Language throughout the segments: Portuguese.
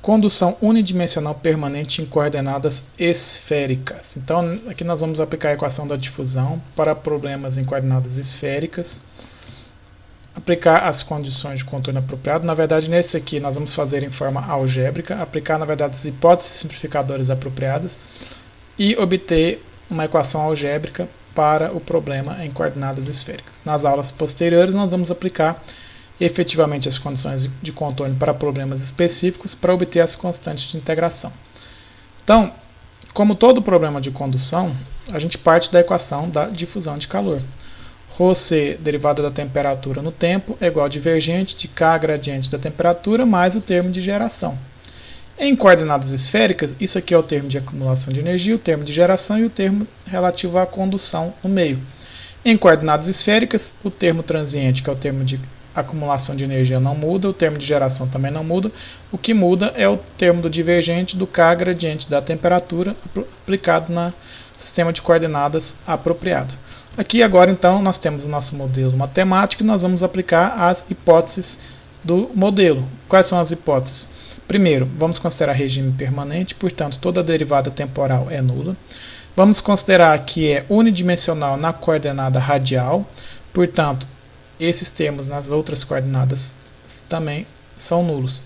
Condução unidimensional permanente em coordenadas esféricas. Então, aqui nós vamos aplicar a equação da difusão para problemas em coordenadas esféricas. Aplicar as condições de contorno apropriado. Na verdade, nesse aqui nós vamos fazer em forma algébrica. Aplicar, na verdade, as hipóteses simplificadoras apropriadas. E obter uma equação algébrica para o problema em coordenadas esféricas. Nas aulas posteriores, nós vamos aplicar efetivamente as condições de contorno para problemas específicos para obter as constantes de integração. Então, como todo problema de condução, a gente parte da equação da difusão de calor. ρC, derivada da temperatura no tempo, é igual a divergente de K gradiente da temperatura mais o termo de geração. Em coordenadas esféricas, isso aqui é o termo de acumulação de energia, o termo de geração e o termo relativo à condução no meio. Em coordenadas esféricas, o termo transiente, que é o termo de acumulação de energia, não muda, o termo de geração também não muda. O que muda é o termo do divergente do K gradiente da temperatura aplicado no sistema de coordenadas apropriado. Aqui agora então nós temos o nosso modelo matemático e nós vamos aplicar as hipóteses do modelo. Quais são as hipóteses? Primeiro, vamos considerar regime permanente, portanto toda derivada temporal é nula. Vamos considerar que é unidimensional na coordenada radial, portanto esses termos nas outras coordenadas também são nulos.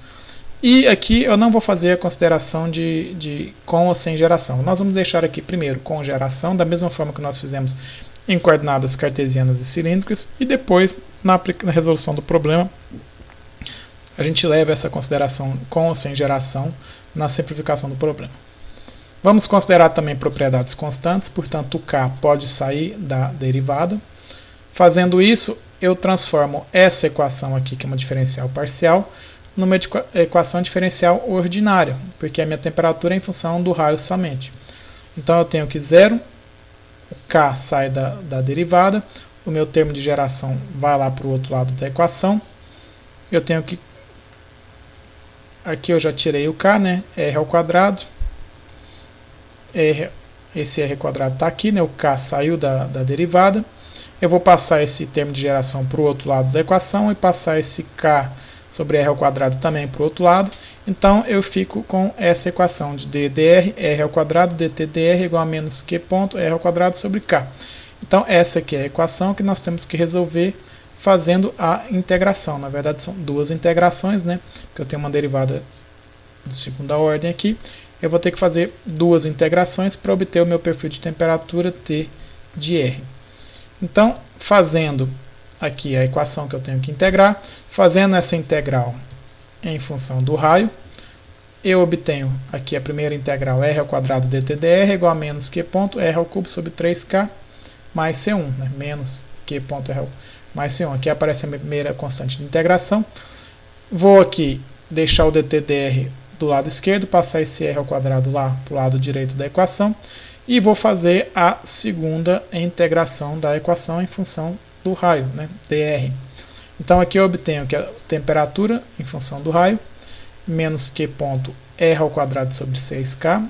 E aqui eu não vou fazer a consideração de com ou sem geração. Nós vamos deixar aqui primeiro com geração, da mesma forma que nós fizemos em coordenadas cartesianas e cilíndricas, e depois, na resolução do problema, a gente leva essa consideração com ou sem geração na simplificação do problema. Vamos considerar também propriedades constantes, portanto o K pode sair da derivada. Fazendo isso, eu transformo essa equação aqui, que é uma diferencial parcial, numa equação diferencial ordinária, porque a minha temperatura é em função do raio somente. Então eu tenho que 0, o K sai da derivada, o meu termo de geração vai lá para o outro lado da equação. Eu tenho que... Aqui eu já tirei o K, né? R ao quadrado. Esse R ao quadrado está aqui, né? O K saiu da derivada. Eu vou passar esse termo de geração para o outro lado da equação e passar esse K sobre R ao quadrado também para o outro lado. Então eu fico com essa equação de d dr, R ao quadrado, dt dr igual a menos Q ponto R ao quadrado sobre K. Então essa aqui é a equação que nós temos que resolver fazendo a integração. Na verdade são duas integrações, né? Porque eu tenho uma derivada de segunda ordem aqui. Eu vou ter que fazer duas integrações para obter o meu perfil de temperatura T de R. Então, fazendo aqui a equação que eu tenho que integrar, fazendo essa integral em função do raio, eu obtenho aqui a primeira integral R ao quadrado dt dr igual a menos Q ponto R ao cubo sobre 3K mais C1, né? Menos Q ponto R mais C1. Aqui aparece a primeira constante de integração. Vou aqui deixar o dt dr do lado esquerdo, passar esse R ao quadrado lá para o lado direito da equação e vou fazer a segunda integração da equação em função do raio, né, dr. Então aqui eu obtenho que a temperatura em função do raio, menos Q ponto R ao quadrado sobre 6K,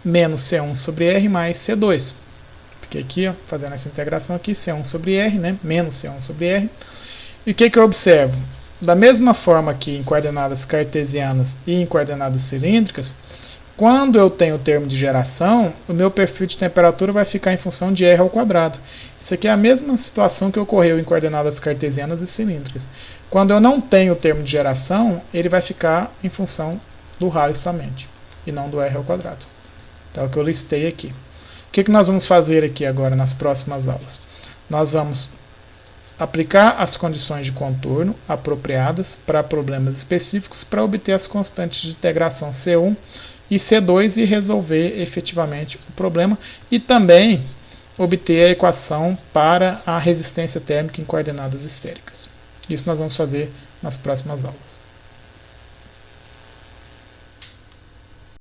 menos C1 sobre R mais C2. Porque aqui, ó, fazendo essa integração aqui, C1 sobre R, né, menos C1 sobre R. E o que eu observo? Da mesma forma que em coordenadas cartesianas e em coordenadas cilíndricas, quando eu tenho o termo de geração, o meu perfil de temperatura vai ficar em função de R ao quadrado. Isso aqui é a mesma situação que ocorreu em coordenadas cartesianas e cilíndricas. Quando eu não tenho o termo de geração, ele vai ficar em função do raio somente, e não do R ao quadrado. Então é o que eu listei aqui. O que nós vamos fazer aqui agora nas próximas aulas? Nós vamos aplicar as condições de contorno apropriadas para problemas específicos para obter as constantes de integração C1 e C2 e resolver efetivamente o problema e também obter a equação para a resistência térmica em coordenadas esféricas. Isso nós vamos fazer nas próximas aulas.